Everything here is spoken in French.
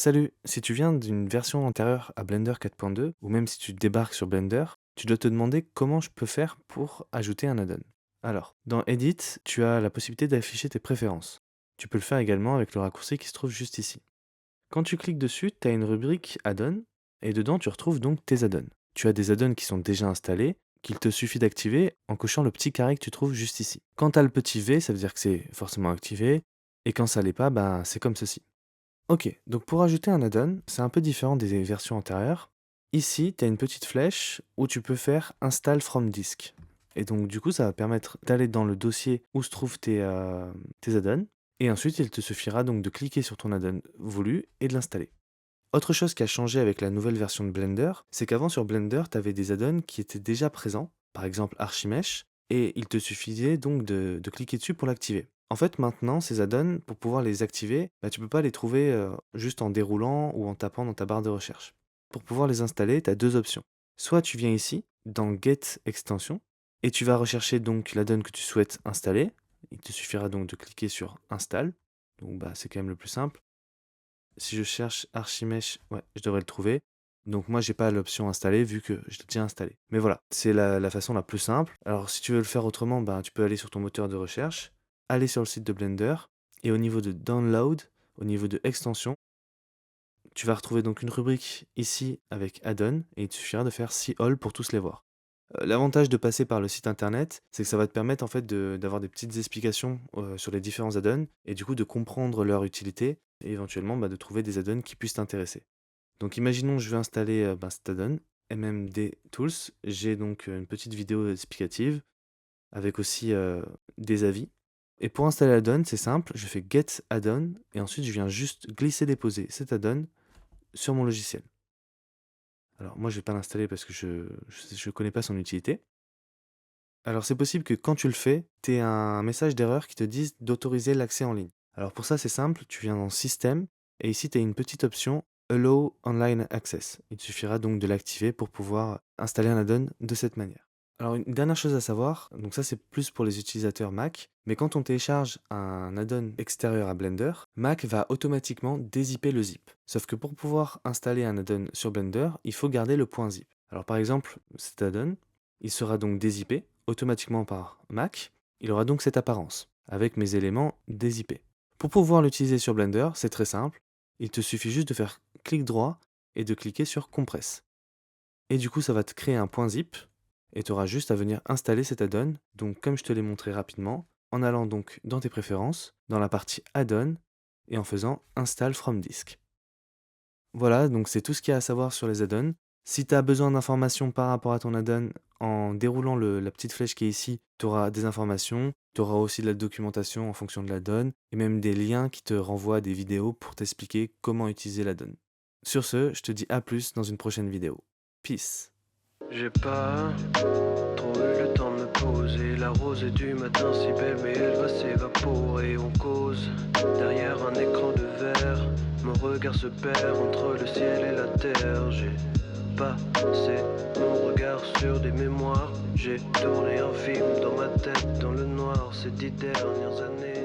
Salut, si tu viens d'une version antérieure à Blender 4.2, ou même si tu débarques sur Blender, tu dois te demander comment je peux faire pour ajouter un add-on. Alors, dans Edit, tu as la possibilité d'afficher tes préférences. Tu peux le faire également avec le raccourci qui se trouve juste ici. Quand tu cliques dessus, tu as une rubrique add-on, et dedans tu retrouves donc tes add-ons. Tu as des add-ons qui sont déjà installés, qu'il te suffit d'activer en cochant le petit carré que tu trouves juste ici. Quand tu as le petit V, ça veut dire que c'est forcément activé, et quand ça l'est pas, c'est comme ceci. Ok, donc pour ajouter un add-on, c'est un peu différent des versions antérieures. Ici, tu as une petite flèche où tu peux faire Install from disk. Et donc du coup, ça va permettre d'aller dans le dossier où se trouvent tes add-ons. Et ensuite, il te suffira donc de cliquer sur ton add-on voulu et de l'installer. Autre chose qui a changé avec la nouvelle version de Blender, c'est qu'avant sur Blender, tu avais des add-ons qui étaient déjà présents, par exemple Archimesh, et il te suffisait donc de cliquer dessus pour l'activer. En fait, maintenant, ces add-ons, pour pouvoir les activer, tu peux pas les trouver juste en déroulant ou en tapant dans ta barre de recherche. Pour pouvoir les installer, tu as deux options. Soit tu viens ici, dans Get Extension, et tu vas rechercher donc l'add-on que tu souhaites installer. Il te suffira donc de cliquer sur Install. Donc c'est quand même le plus simple. Si je cherche Archimesh, ouais, je devrais le trouver. Donc moi, j'ai pas l'option installée vu que je l'ai déjà installé. Mais voilà, c'est la façon la plus simple. Alors si tu veux le faire autrement, tu peux aller sur ton moteur de recherche, aller sur le site de Blender, et au niveau de Download, au niveau de Extension, tu vas retrouver donc une rubrique ici avec Add-on, et il te suffira de faire See All pour tous les voir. L'avantage de passer par le site internet, c'est que ça va te permettre en fait d'avoir des petites explications sur les différents add-ons et du coup de comprendre leur utilité et éventuellement de trouver des add-ons qui puissent t'intéresser. Donc imaginons que je veux installer cet add-on, MMD Tools. J'ai donc une petite vidéo explicative avec aussi des avis. Et pour installer l'add-on, c'est simple, je fais Get Add-on et ensuite je viens juste glisser-déposer cet add-on sur mon logiciel. Alors moi je vais pas l'installer parce que je connais pas son utilité. Alors c'est possible que quand tu le fais, tu aies un message d'erreur qui te dise d'autoriser l'accès en ligne. Alors pour ça c'est simple, tu viens dans Système et ici tu as une petite option Allow Online Access. Il te suffira donc de l'activer pour pouvoir installer un add-on de cette manière. Alors une dernière chose à savoir, donc ça c'est plus pour les utilisateurs Mac, mais quand on télécharge un add-on extérieur à Blender, Mac va automatiquement dézipper le zip. Sauf que pour pouvoir installer un add-on sur Blender, il faut garder le point zip. Alors par exemple, cet add-on, il sera donc dézippé automatiquement par Mac. Il aura donc cette apparence, avec mes éléments dézippés. Pour pouvoir l'utiliser sur Blender, c'est très simple. Il te suffit juste de faire clic droit et de cliquer sur Compress. Et du coup, ça va te créer un point zip et tu auras juste à venir installer cet add-on. Donc comme je te l'ai montré rapidement, en allant donc dans tes préférences, dans la partie add-on et en faisant Install from disk. Voilà, donc c'est tout ce qu'il y a à savoir sur les add-ons. Si tu as besoin d'informations par rapport à ton add-on, en déroulant la petite flèche qui est ici, tu auras des informations, tu auras aussi de la documentation en fonction de l'add-on, et même des liens qui te renvoient à des vidéos pour t'expliquer comment utiliser l'add-on. Sur ce, je te dis à plus dans une prochaine vidéo. Peace. J'ai pas trop eu le temps de me poser. La rosée du matin si belle, mais elle va s'évaporer. On cause derrière un écran de verre. Mon regard se perd entre le ciel et la terre. J'ai passé mon regard sur des mémoires. J'ai tourné un film dans ma tête, dans le noir, ces 10 dernières années.